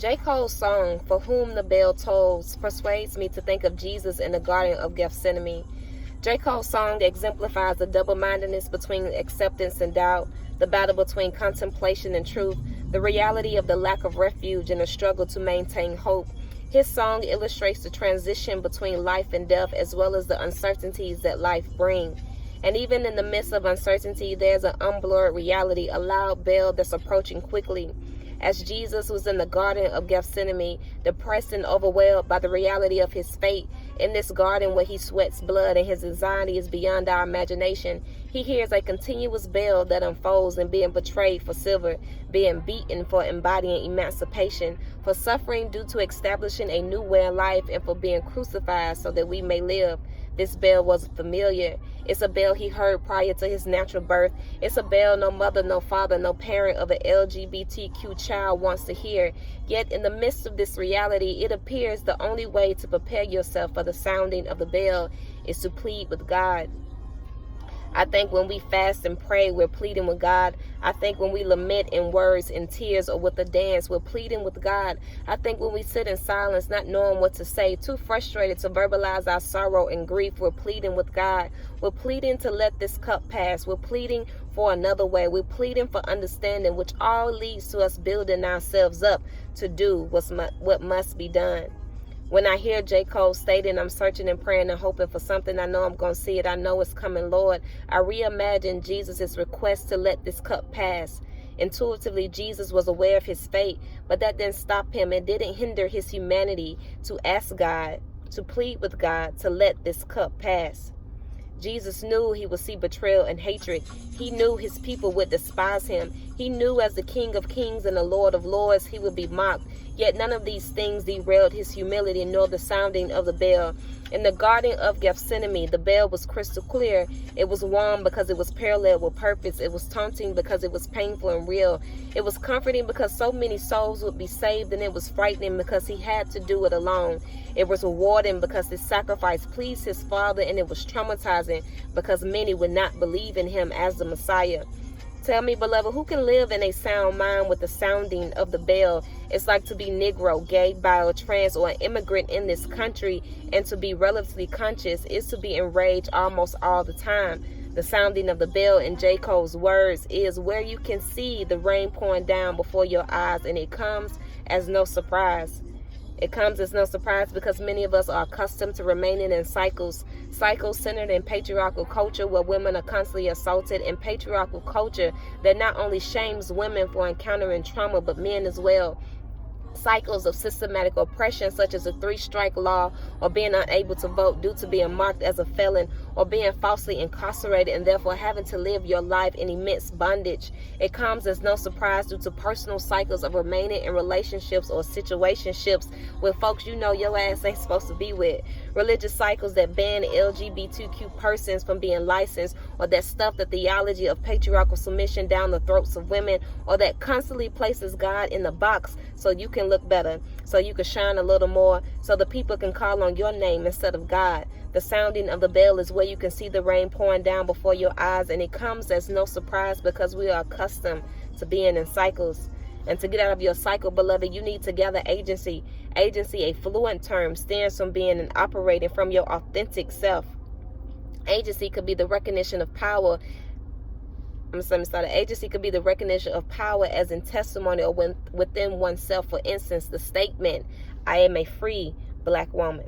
JCole's song, For Whom the Bell Tolls, persuades me to think of Jesus in the Garden of Gethsemane. JCole's song exemplifies the double-mindedness between acceptance and doubt, the battle between contemplation and truth, the reality of the lack of refuge and the struggle to maintain hope. His song illustrates the transition between life and death as well as the uncertainties that life brings. And even in the midst of uncertainty, there's an unblurred reality, a loud bell that's approaching quickly. As Jesus was in the Garden of Gethsemane, depressed and overwhelmed by the reality of his fate, in this garden where he sweats blood and his anxiety is beyond our imagination, he hears a continuous bell that unfolds and being betrayed for silver, being beaten for embodying emancipation, for suffering due to establishing a new way of life, and for being crucified so that we may live. This bell wasn't familiar. It's a bell he heard prior to his natural birth. It's a bell no mother, no father, no parent of an LGBTQ child wants to hear. Yet in the midst of this reality, it appears the only way to prepare yourself for the sounding of the bell is to plead with God. I think when we fast and pray, we're pleading with God. I think when we lament in words, in tears, or with a dance, we're pleading with God. I think when we sit in silence, not knowing what to say, too frustrated to verbalize our sorrow and grief, we're pleading with God. We're pleading to let this cup pass. We're pleading for another way. We're pleading for understanding, which all leads to us building ourselves up to do what must be done. When I hear JCole stating, I'm searching and praying and hoping for something, I know I'm going to see it. I know it's coming, Lord. I reimagine Jesus' request to let this cup pass. Intuitively, Jesus was aware of his fate, but that didn't stop him. It didn't hinder his humanity to ask God, to plead with God to let this cup pass. Jesus knew he would see betrayal and hatred. He knew his people would despise him. He knew as the King of Kings and the Lord of Lords, he would be mocked. Yet none of these things derailed his humility nor the sounding of the bell. In the Garden of Gethsemane, the bell was crystal clear. It was warm because it was parallel with purpose. It was taunting because it was painful and real. It was comforting because so many souls would be saved, and it was frightening because he had to do it alone. It was rewarding because his sacrifice pleased his Father, and it was traumatizing because many would not believe in him as the Messiah. Tell me, beloved, who can live in a sound mind with the sounding of the bell? It's like to be Negro, gay, bi, or trans, or an immigrant in this country, and to be relatively conscious is to be enraged almost all the time. The sounding of the bell, in JCole's words, is where you can see the rain pouring down before your eyes, and it comes as no surprise. It comes as no surprise because many of us are accustomed to remaining in cycles centered in patriarchal culture where women are constantly assaulted, and patriarchal culture that not only shames women for encountering trauma, but men as well. Cycles of systematic oppression such as a 3-strike law, or being unable to vote due to being marked as a felon, or being falsely incarcerated and therefore having to live your life in immense bondage. It comes as no surprise due to personal cycles of remaining in relationships or situationships with folks you know your ass ain't supposed to be with. Religious cycles that ban LGBTQ persons from being licensed, or that stuff the theology of patriarchal submission down the throats of women, or that constantly places God in the box so you can look better, so you can shine a little more, so the people can call on your name instead of God. The sounding of the bell is where you can see the rain pouring down before your eyes, and it comes as no surprise because we are accustomed to being in cycles. And to get out of your cycle, beloved, you need to gather agency. Agency, a fluent term, stems from being and operating from your authentic self. Agency could be the recognition of power. Agency could be the recognition of power as in testimony or within oneself. For instance, the statement, I am a free black woman.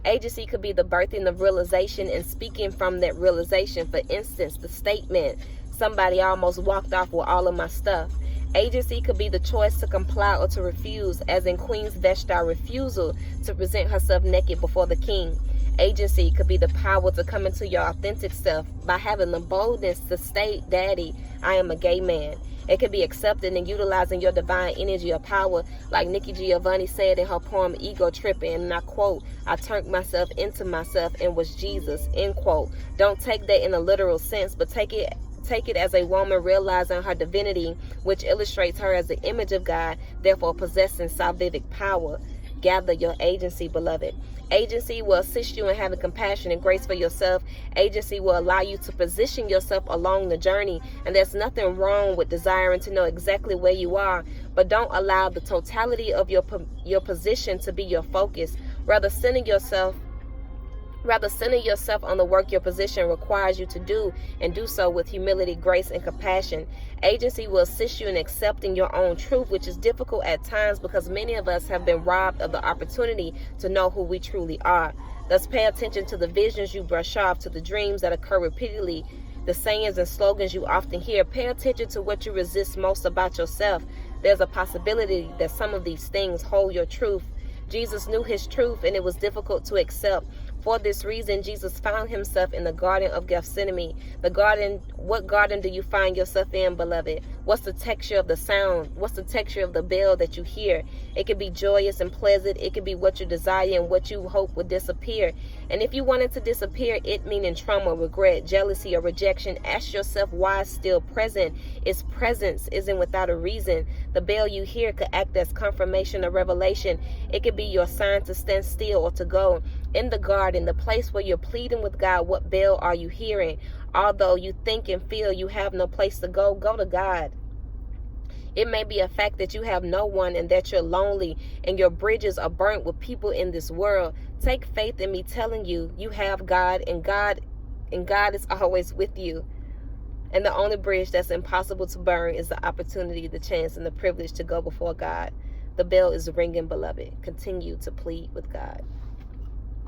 Agency could be the birthing of realization and speaking from that realization. For instance, the statement, somebody almost walked off with all of my stuff. Agency could be the choice to comply or to refuse, as in Queen's Vashti's refusal to present herself naked before the king. Agency could be the power to come into your authentic self by having the boldness to state, Daddy, I am a gay man. It could be accepting and utilizing your divine energy or power, like Nikki Giovanni said in her poem Ego Tripping, and I quote, I turned myself into myself and was Jesus, end quote. Don't take that in a literal sense, but take it as a woman realizing her divinity, which illustrates her as the image of God, therefore possessing salvific power. gather your agency, beloved. Agency will assist you in having compassion and grace for yourself. Agency will allow you to position yourself along the journey. And there's nothing wrong with desiring to know exactly where you are, but don't allow the totality of your position to be your focus. Rather, centering yourself on the work your position requires you to do, and do so with humility, grace, and compassion. Agency will assist you in accepting your own truth, which is difficult at times because many of us have been robbed of the opportunity to know who we truly are. Thus, pay attention to the visions you brush off, to the dreams that occur repeatedly, the sayings and slogans you often hear. Pay attention to what you resist most about yourself. There's a possibility that some of these things hold your truth. Jesus knew his truth, and it was difficult to accept. For this reason, Jesus found himself in the Garden of Gethsemane. What garden do you find yourself in, beloved? What's the texture of the sound? What's the texture of the bell that you hear? It can be joyous and pleasant. It can be what you desire and what you hope would disappear. And if you want it to disappear, it meaning trauma, regret, jealousy, or rejection, ask yourself why it's still present. Its presence isn't without a reason. The bell you hear could act as confirmation or revelation. It could be your sign to stand still or to go. In the garden, the place where you're pleading with God, what bell are you hearing? Although you think and feel you have no place to go, go to God. It may be a fact that you have no one and that you're lonely and your bridges are burnt with people in this world. Take faith in me telling you, you have God, and God is always with you. And the only bridge that's impossible to burn is the opportunity, the chance, and the privilege to go before God. The bell is ringing, beloved. Continue to plead with God.